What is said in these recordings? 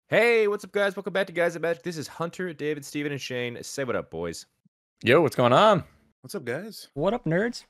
Hey, what's up, guys? Welcome back to Guys at Magic. This is Hunter, David, Steven, and Shane. Say what up, boys. Yo, what's going on? What's up, guys? What up, nerds?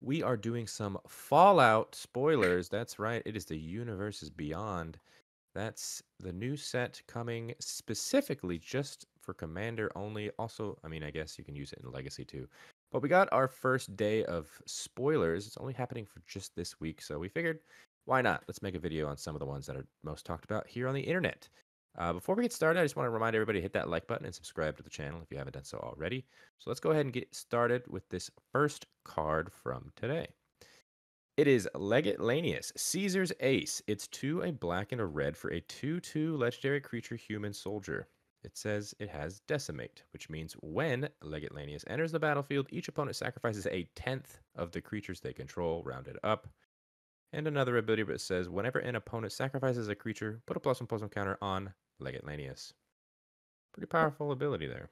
We are doing some Fallout spoilers. That's right. It is the Universes Beyond. That's the new set coming specifically just for Commander only. Also, I mean, I guess you can use it in Legacy too. But we got our first day of spoilers. It's only happening for just this week, so we figured, why not? Let's make a video on some of the ones that are most talked about here on the internet. Before we get started, I just want to remind everybody to hit that like button and subscribe to the channel if you haven't done so already. So let's go ahead and get started with this first card from today. It is Legate Lanius, Caesar's Ace. It's 2, a black and a red for a 2/2 legendary creature human soldier. It says it has Decimate, which means when Legate Lanius enters the battlefield, each opponent sacrifices a 10th of the creatures they control, rounded up. And another ability that says whenever an opponent sacrifices a creature, put a +1/+1 counter on Legate Lanius. Pretty powerful ability there.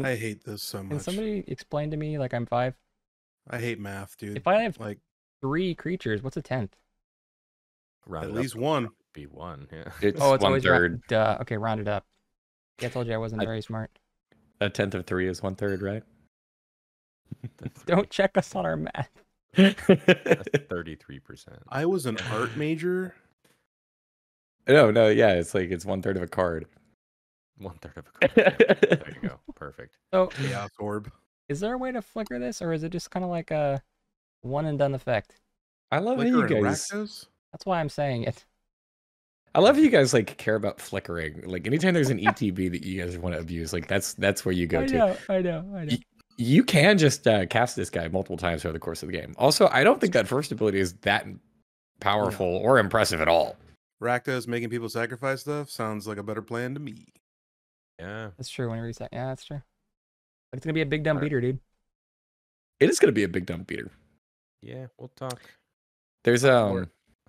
I hate this so much. Can somebody explain to me, like I'm 5? I hate math, dude. If I have like 3 creatures, what's a 10th? Rounded at up least one. would be 1, yeah. It's Oh, it's one always third. duh. Okay, rounded up. Yeah, I told you I wasn't very smart. A tenth of 3 is 1/3, right? Don't check us on our math. That's 33%. I was an art major. No, yeah, it's 1/3 of a card. 1/3 of a card. There you go. Perfect. So, Chaos Orb. is there a way to flicker this, or is it just kind of like a one and done effect? I love how Flicker you and guys. Rakdos? That's why I'm saying it. I love how you guys care about flickering. Like anytime there's an ETB that you guys want to abuse, that's where you go to. I know. You can just cast this guy multiple times over the course of the game. Also, I don't think that first ability is that powerful or impressive at all. Rakdos making people sacrifice stuff sounds like a better plan to me. Yeah. That's true. When you reset, yeah, that's true. But it's gonna be a big dumb beater, dude. It is going to be a big dumb beater. Yeah, we'll talk. There's Oh,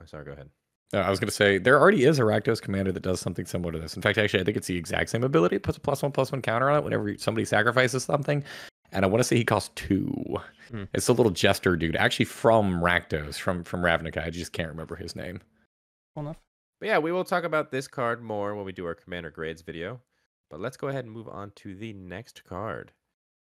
sorry, go ahead. I was going to say, there already is a Rakdos commander that does something similar to this. In fact, actually, I think it's the exact same ability. It puts a +1/+1 counter on it whenever somebody sacrifices something. And I want to say he costs 2. It's a little jester dude, actually from Rakdos, from Ravnica. I just can't remember his name. Cool enough. But yeah, we will talk about this card more when we do our Commander Grades video. But let's go ahead and move on to the next card.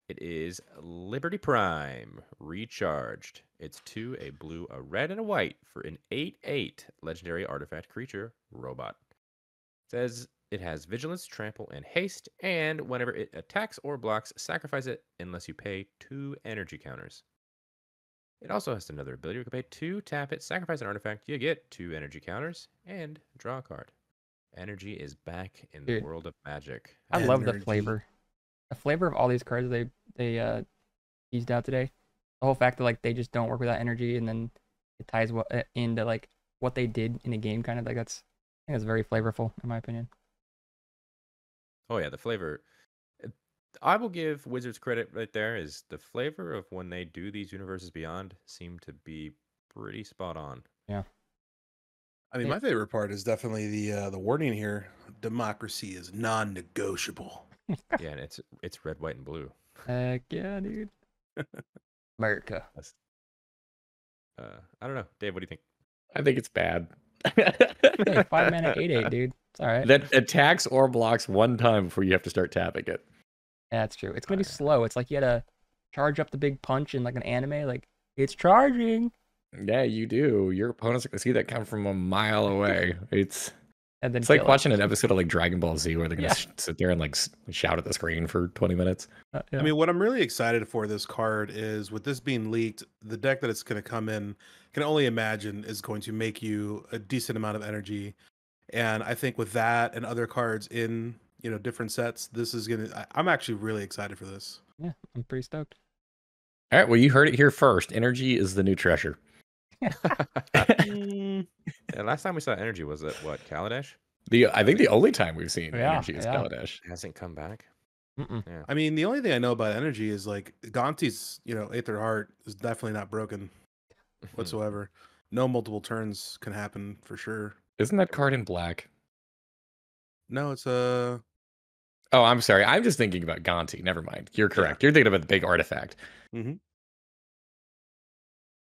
It is Liberty Prime, Recharged. It's 2, a blue, a red, and a white for an 8/8 legendary artifact creature, robot. It says it has Vigilance, Trample, and Haste, and whenever it attacks or blocks, sacrifice it unless you pay 2 energy counters. It also has another ability. You can pay 2, tap it, sacrifice an artifact, you get 2 energy counters, and draw a card. Energy is back in the world of Magic. I love the Energy. flavor. The flavor of all these cards they teased out today. The whole fact that they just don't work without energy, and then it ties into what they did in a game, kind of I think that's very flavorful in my opinion. Oh yeah, the flavor. I will give Wizards credit right there. Is the flavor of when they do these Universes Beyond seem to be pretty spot on. Yeah. I mean, my favorite part is definitely the wording here. Democracy is non-negotiable. Yeah, and it's red, white, and blue. Heck yeah, dude. America. I don't know, Dave. What do you think? I think it's bad. Hey, 5 mana 8/8, dude. It's all right. That attacks or blocks one time before you have to start tapping it. Yeah, that's true. It's gonna be slow. It's like you had to charge up the big punch in like an anime. Like it's charging. Yeah, you do. Your opponents are gonna see that come from a mile away. It's And then like kill it. watching an episode of Dragon Ball Z where they're gonna sit there and shout at the screen for 20 minutes. Yeah. I mean, what I'm really excited for this card is with this being leaked, the deck that it's going to come in, can only imagine is going to make you a decent amount of energy. And I think with that and other cards in, different sets, this is going to, I'm actually really excited for this. Yeah, I'm pretty stoked. All right, well, you heard it here first. Energy is the new treasure. Yeah, last time we saw energy was at what, Kaladesh? I think the only time we've seen energy is yeah. Kaladesh. It hasn't come back. Yeah. I mean, the only thing I know about energy is Gonti's, Aether Heart is definitely not broken whatsoever. No multiple turns can happen for sure. Isn't that card in black? No, it's a. Oh, I'm sorry. I'm just thinking about Gonti. Never mind. You're correct. You're thinking about the big artifact. Well,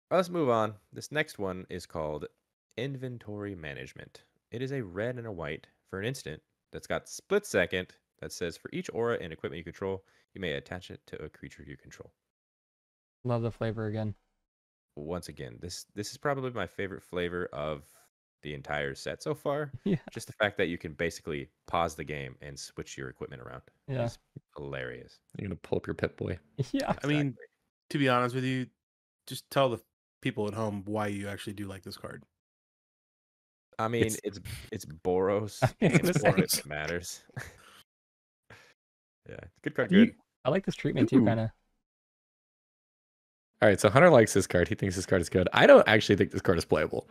let's move on. This next one is called Inventory Management. It is a red and a white for an instant that's got split second that says for each aura and equipment you control, you may attach it to a creature you control. Love the flavor again. Once again, this is probably my favorite flavor of the entire set so far. Yeah. Just the fact that you can basically pause the game and switch your equipment around. Yeah. Is hilarious. You're gonna pull up your Pip-Boy. Yeah. I mean, to be honest with you, just tell the people at home why you actually do like this card. I mean, it's Boros. It's It's gonna Boros say. that matters. Yeah, good card. You- Good. I like this treatment too, Ooh. kind of. All right, so Hunter likes this card. He thinks this card is good. I don't actually think this card is playable.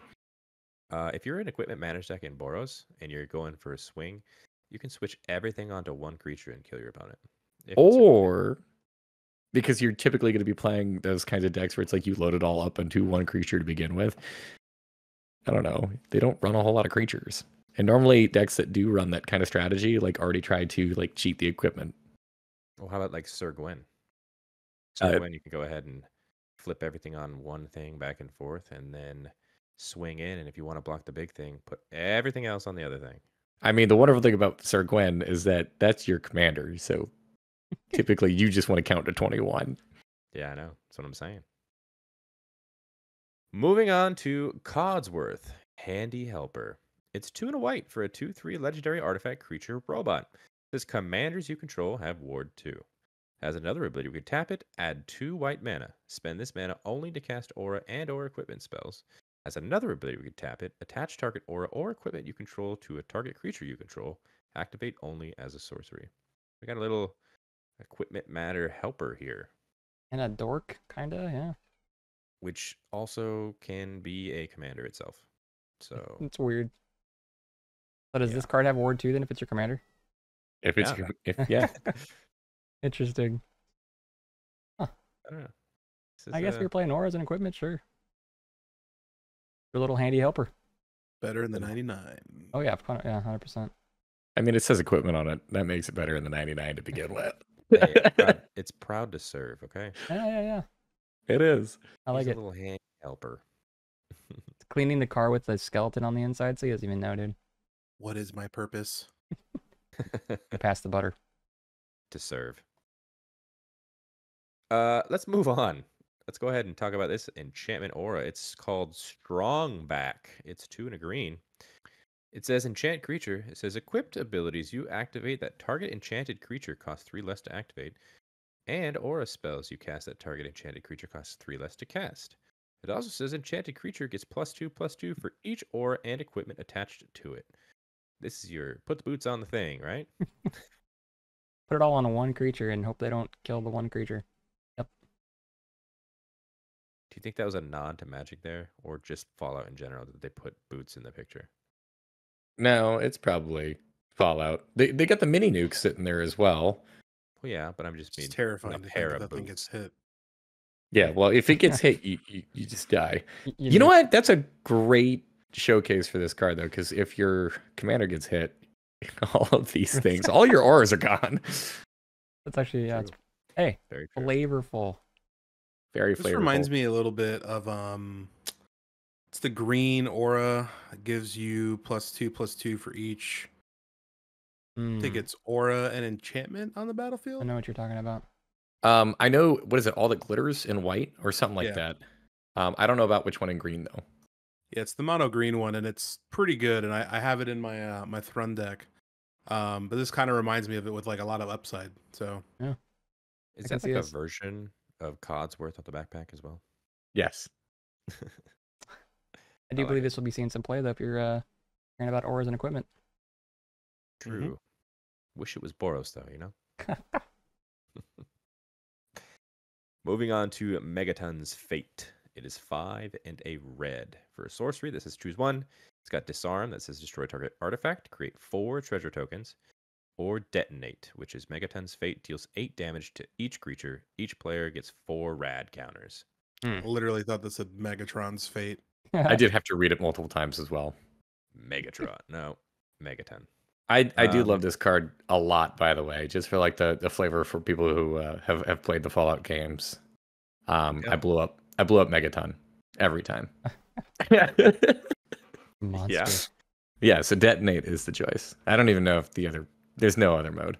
If you're an equipment managed deck in Boros and you're going for a swing, you can switch everything onto one creature and kill your opponent. If it's a- Or because you're typically going to be playing those kinds of decks where it's like you load it all up into one creature to begin with. I don't know. They don't run a whole lot of creatures. And normally decks that do run that kind of strategy like already try to like cheat the equipment. well, how about like Sir Gwen? Uh, Sir Gwen, you can go ahead and flip everything on one thing back and forth, and then swing in. And if you want to block the big thing, put everything else on the other thing. I mean, the wonderful thing about Sir Gwen is that that's your commander. So typically you just want to count to 21. Yeah, I know. That's what I'm saying. Moving on to Codsworth, Handy Helper. It's 2 and a white for a 2/3 legendary artifact creature robot. Says commanders you control have Ward 2. Has another ability. We can tap it, add 2 white mana. Spend this mana only to cast aura and/or equipment spells. Has another ability. We can tap it, attach target aura or equipment you control to a target creature you control. Activate only as a sorcery. We got a little equipment matter helper here, And a dork, kind of, yeah. which also can be a commander itself. So It's weird. So does Yeah. this card have ward too then if it's your commander? If it's Yeah. Interesting. I don't know. This I is, guess if you're playing auras and equipment, sure. Your little handy helper. Better in the 99. Oh yeah, yeah, 100%. I mean, it says equipment on it. That makes it better in the 99 to begin with. hey, it's proud to serve. Okay, Yeah. It is. I like He's it. a little hand helper. It's cleaning the car with a skeleton on the inside, so he doesn't even know, dude. What is my purpose? You passed the butter. To serve. Let's move on. Let's go ahead and talk about this enchantment aura. It's called Strongback. It's 2 and a green. It says enchant creature. It says equipped abilities you activate that target enchanted creature costs 3 less to activate, and aura spells you cast that target enchanted creature costs 3 less to cast. It also says enchanted creature gets +2/+2 for each aura and equipment attached to it. This is your put the boots on the thing, right? Put it all on one creature and hope they don't kill the one creature. Do you think that was a nod to Magic there, or just Fallout in general that they put boots in the picture? No, it's probably Fallout. They got the mini nukes sitting there as well. Well, yeah, but I'm just being It's terrifying a to think pair that of that thing gets boots. hit. Yeah, well, if it gets hit, you just die. You You know just- what? That's a great showcase for this card, though, because if your commander gets hit, all of these things, all your auras are gone. That's actually, yeah. True. Hey, Very true. flavorful. Very This flavorful. reminds me a little bit of it's the green aura. It gives you +2/+2 for each. I think Mm, it's aura and enchantment on the I battlefield. know what you're talking about. I know, what is it? All that glitters in white or something like Yeah. that. I don't know about which one in green, though. Yeah, it's the mono green one, and it's pretty good. And I have it in my my Thrun deck. But this kind of reminds me of it with like a lot of upside. So Is I that can see like a this. version of Codsworth of the backpack as well? Yes. I do like believe it. this will be seeing some play though if you're hearing about auras and equipment. True. Wish it was Boros though, you know? Moving on to Megaton's Fate. It is 5 and a red. For a sorcery, this says choose one. It's got Disarm that says destroy target artifact, create 4 treasure tokens, or Detonate, which is Megaton's Fate, deals 8 damage to each creature. Each player gets 4 rad counters. I literally thought this said Megatron's fate. I did have to read it multiple times as well. Megatron. No, Megaton. I do Um, love this card a lot, by the way, just for like the flavor for people who have played the Fallout games. Yeah. I blew up Megaton every time. Monster. Yeah, so detonate is the choice. I don't even know if there's no other mode.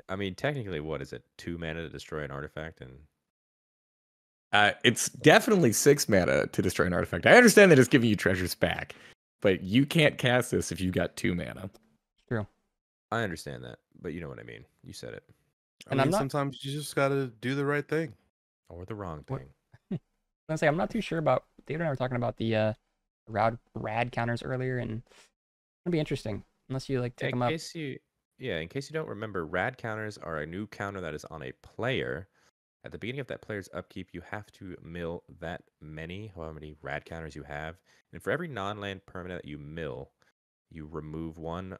I mean, technically, what is it? 2 mana to destroy an artifact, and It's definitely 6 mana to destroy an artifact. I understand that it's giving you treasures back, but you can't cast this if you got 2 mana. True. I understand that, but you know what I mean. You said it, And I'm not- sometimes you just got to do the right thing. or the wrong What- thing. I was gonna say I'm not too sure about. David and I were talking about the rad counters earlier, and it's gonna be interesting unless you like take them up. In case you don't remember, rad counters are a new counter that is on a player. At the beginning of that player's upkeep, you have to mill that however many rad counters you have. And for every non-land permanent that you mill, you remove 1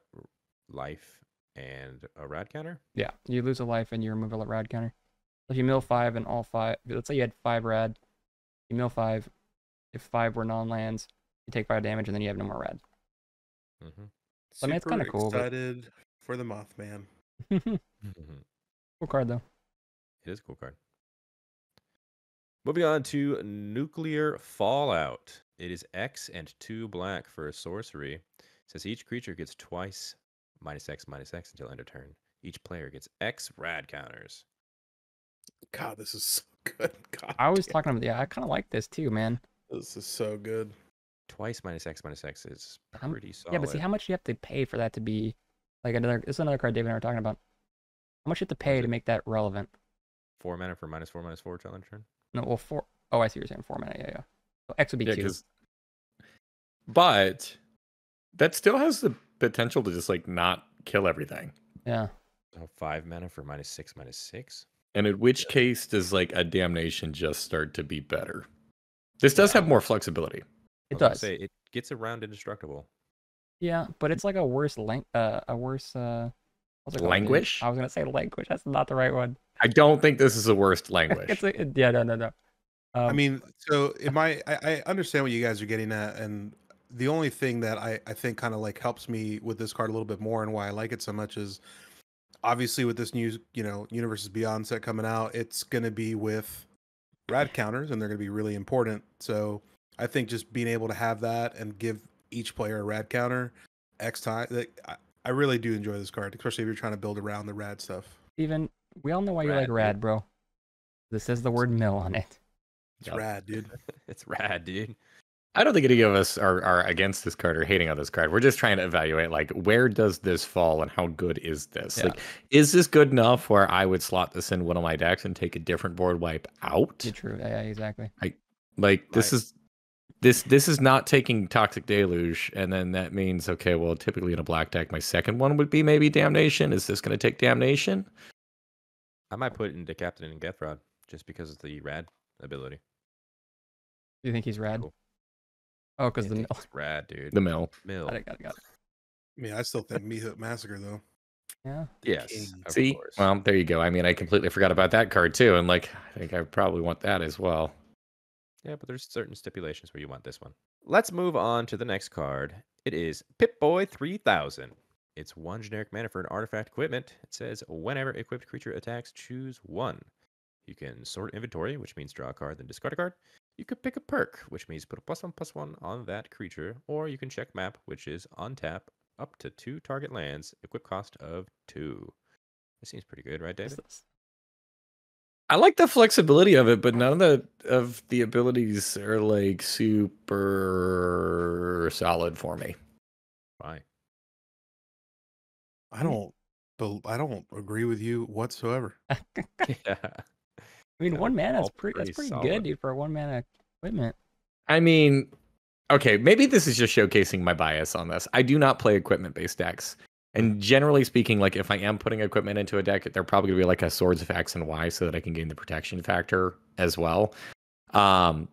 life and a rad counter. Yeah, you lose a life and you remove a rad counter. If you mill 5 and all 5, let's say you had 5 rad, you mill 5. If 5 were non-lands, you take 5 damage and then you have no more rad. Mm-hmm. I mean, it's kinda cool, but- Excited for the Mothman. Cool card though. It is a cool card. Moving on to Nuclear Fallout. It is X and 2 black for a sorcery. It says each creature gets twice -X/-X until end of turn. Each player gets X rad counters. God, this is so good. God, I was damn, talking about, yeah, I kind of like this too, man. this is so good. Twice -X/-X is I'm- pretty solid. Yeah, but see how much you have to pay for that to be like another. This is another card David and I were talking about. How much you have to pay is to it? make that relevant? 4 mana for -4/-4 till end of turn. No, well, 4. Oh, I see what you're saying. 4 mana. Yeah. So X would be 2. But that still has the potential to just like not kill everything. Yeah. So 5 mana for -6/-6. And in which case does like a damnation just start to be better? This does have more flexibility. It I was gonna does. say it gets around indestructible. Yeah, but it's like a worse what's it called? Languish? I was gonna say language. That's not the right one. I don't think this is the worst language. Yeah, no. I mean, so I understand what you guys are getting at, and the only thing that I think kind of like helps me with this card a little bit more and why I like it so much is obviously with this new, Universes Beyond set coming out, it's going to be with rad counters and they're going to be really important. So I think just being able to have that and give each player a rad counter X time, I really do enjoy this card, especially if you're trying to build around the rad stuff. Steven, we all know why you Rad, like dude. rad, bro. This says the word mill on it. It's Yep. rad, dude. It's rad, dude. I don't think any of us are against this card or hating on this card. We're just trying to evaluate like where does this fall and how good is this? Yeah. Like, is this good enough where I would slot this in one of my decks and take a different board wipe out? Yeah, true. Yeah, exactly. Like this is not taking Toxic Deluge, and then that means okay, well, typically in a black deck, my second one would be maybe Damnation. Is this going to take Damnation? I might put it into Captain and Gethrod just because of the rad ability. Do you think he's rad? Cool. Oh, because Yeah, the dude, mill. it's rad, dude. The mill. Mill. Got it. I mean, I still think Meat Massacre though. Yeah. Yes. King. Of See, course. well, there you go. I mean, I completely forgot about that card too, and like, I think I probably want that as well. Yeah, but there's certain stipulations where you want this one. Let's move on to the next card. It is Pip-Boy 3000. It's 1 generic mana for an artifact equipment. It says whenever equipped creature attacks, choose 1. You can sort inventory, which means draw a card, then discard a card. You could pick a perk, which means put a +1/+1 on that creature, or you can check map, which is on tap, up to 2 target lands, equip cost of 2. This seems pretty good, right, David? I like the flexibility of it, but none of the abilities are like super solid for me. Why? I don't agree with you whatsoever. Yeah. I mean, Yeah, 1 mana is all pretty. That's pretty pretty solid. good, dude, for a 1 mana equipment. I mean, okay, maybe this is just showcasing my bias on this. I do not play equipment-based decks. And generally speaking, like if I am putting equipment into a deck, they're probably gonna be like a Swords of X and Y so that I can gain the protection factor as well.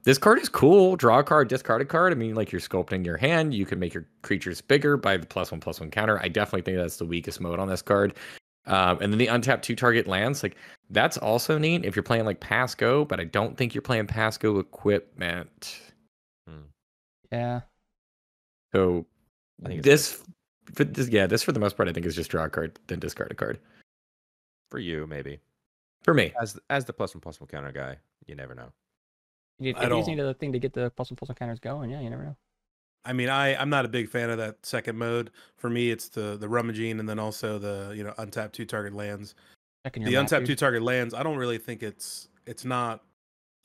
This card is cool. Draw a card, discard a card. I mean, like you're sculpting your hand. You can make your creatures bigger by the +1/+1 counter. I definitely think that's the weakest mode on this card. And then the untapped 2 target lands, like that's also neat if you're playing like Pass Go, but I don't think you're playing Pass Go equipment. Yeah. So I think this for the most part, I think is just draw a card, then discard a card. For you, maybe. For me. As the +1/+1 counter guy, you never know. You I just need don't- a thing to get the +1/+1 counters going. Yeah, you never know. I mean, I'm not a big fan of that second mode. For me, it's the rummaging and then also the untap 2 target lands. Checking your The map, untap dude. 2 target lands, I don't really think it's not.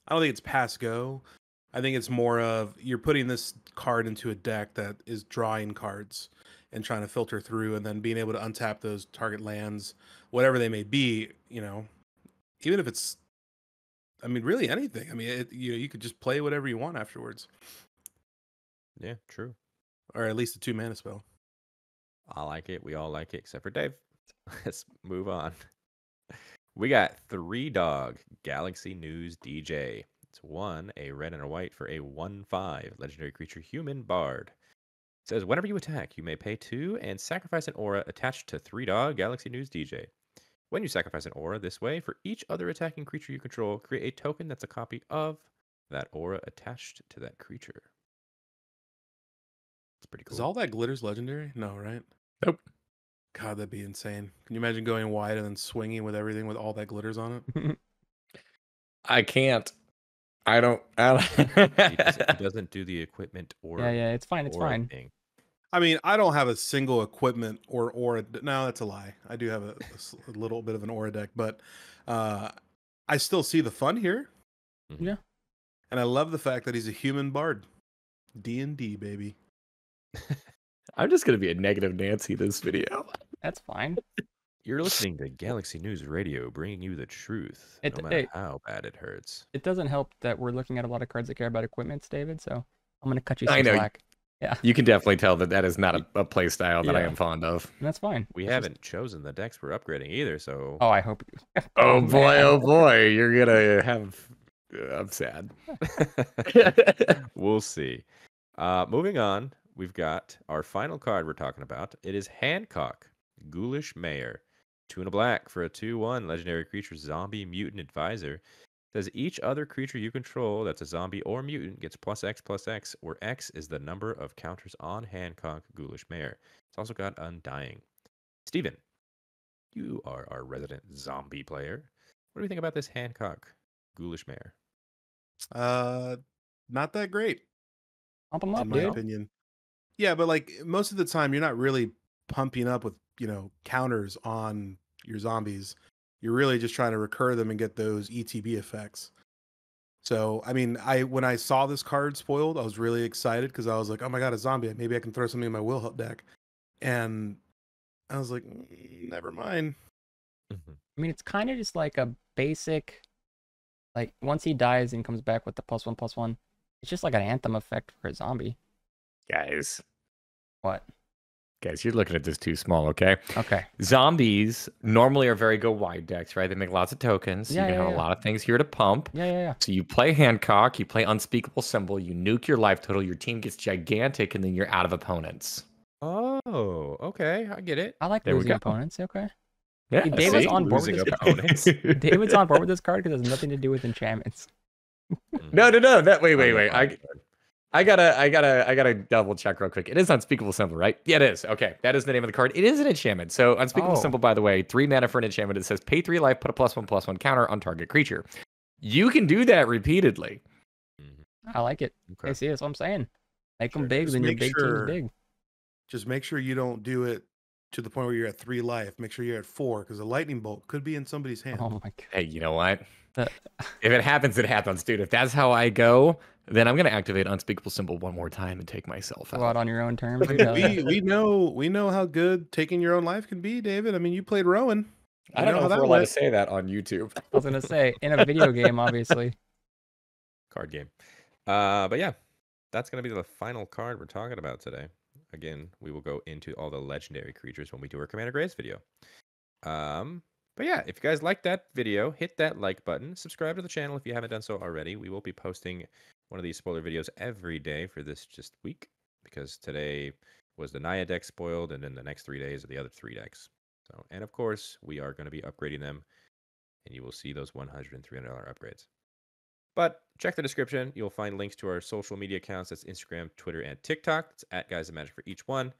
I don't think it's pass go. I think it's more of you're putting this card into a deck that is drawing cards and trying to filter through, and then being able to untap those target lands, whatever they may be. Even if it's, I mean, really anything. I mean, you could just play whatever you want afterwards, Yeah, true. or at least a 2 mana spell. I like it. We all like it, except for Dave. Let's move on. We got 3-dog Galaxy News DJ. It's 1, a red and a white for a 1/5 legendary creature human bard. It says whenever you attack, you may pay 2 and sacrifice an aura attached to 3-dog Galaxy News DJ. When you sacrifice an aura this way, for each other attacking creature you control, create a token that's a copy of that aura attached to that creature. It's pretty Is cool. all that glitters legendary? No, right? Nope. God, that'd be insane. Can you imagine going wide and then swinging with everything with all that glitters on it? I can't. I don't. He doesn't do the equipment or Yeah, it's fine. It's aura fine. thing. I mean, I don't have a single equipment or aura. No, that's a lie. I do have a little bit of an aura deck, but I still see the fun here. Mhm. Yeah. And I love the fact that he's a human bard. D&D, baby. I'm just gonna be a negative Nancy this video. That's fine. You're listening to Galaxy News Radio, bringing you the truth, It- no matter it- how bad it hurts. It doesn't help that we're looking at a lot of cards that care about equipments, David. So I'm gonna cut you I some know. slack. Yeah, You can definitely tell that is not a play style that I Yeah. am fond of. and that's fine. We It's just- haven't chosen the decks we're upgrading either, so Oh, I hope. Oh boy, man. oh boy, you're gonna have. I'm sad. we'll see. Moving on, we've got our final card we're talking about. It is Hancock, Ghoulish Mayor. 2 and a black for a 2/1 legendary creature, zombie mutant advisor. Says each other creature you control that's a zombie or mutant gets +X/+X, where X is the number of counters on Hancock, Ghoulish Mayor. It's also got Undying. Steven, you are our resident zombie player. What do you think about this Hancock, Ghoulish Mayor? Not that great, Pump them up, in my dude. opinion. Yeah, but like most of the time, you're not really pumping up with counters on your zombies. You're really just trying to recur them and get those ETB effects. So, I mean, when I saw this card spoiled, I was really excited because I was like, oh my god, a zombie! Maybe I can throw something in my will help deck. And I was like, never mind. I mean, it's kind of just like a basic, like once he dies and comes back with the +1/+1, it's just like an anthem effect for a zombie. Guys, What? you're looking at this too small. Okay. Okay. Zombies normally are very go wide decks, right? They make lots of tokens. Yeah, you can yeah, have yeah. a lot of things here to pump. Yeah. So you play Hancock, you play Unspeakable Symbol, you nuke your life total, your team gets gigantic, and then you're out of opponents. Oh, okay. I get it. I like There we losing go. opponents. Okay. Yeah, See, David's see? on board with Losing this. opponents. David's on board with this card because it has nothing to do with enchantments. No. That wait. I I gotta double check real quick. It is Unspeakable Symbol, right? Yeah, it is. Okay, that is the name of the card. It is an enchantment. So Unspeakable Oh. Symbol, by the way, 3 mana for an enchantment. It says pay 3 life, put a +1/+1 counter on target creature. You can do that repeatedly. I like it. Okay. Hey, see, that's what I'm saying. Make them Sure. big, Just then your make big sure- team's big. Just make sure you don't do it to the point where you're at 3 life. Make sure you're at 4 because a lightning bolt could be in somebody's hand. Oh my god. Hey, you know what? The- If it happens, it happens, dude. If that's how I go, then I'm gonna activate Unspeakable Symbol one more time and take myself Go out out. on your own terms. dude. Hell yeah. we know how good taking your own life can be, David. I mean, you played Rowan. I don't know how if that we're allowed to went. say that on YouTube. I was gonna say in a video game, obviously. Card game. But yeah, that's going to be the final card we're talking about today. Again, we will go into all the legendary creatures when we do our Commander Grace video. But yeah, if you guys like that video, hit that like button. Subscribe to the channel if you haven't done so already. We will be posting one of these spoiler videos every day for this just week because today was the Naya deck spoiled, and then the next 3 days are the other 3 decks. So, and of course, we are going to be upgrading them, and you will see those $100 and $300 upgrades. But check the description. You'll find links to our social media accounts. That's Instagram, Twitter, and TikTok. It's at Guys of Magic for each one.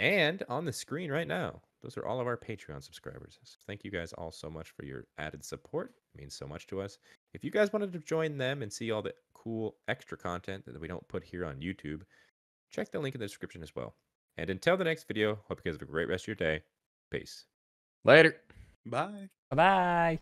And on the screen right now, those are all of our Patreon subscribers. So thank you guys all so much for your added support. It means so much to us. If you guys wanted to join them and see all the cool extra content that we don't put here on YouTube, check the link in the description as well. And until the next video, hope you guys have a great rest of your day. Peace. Later. Bye. Bye bye.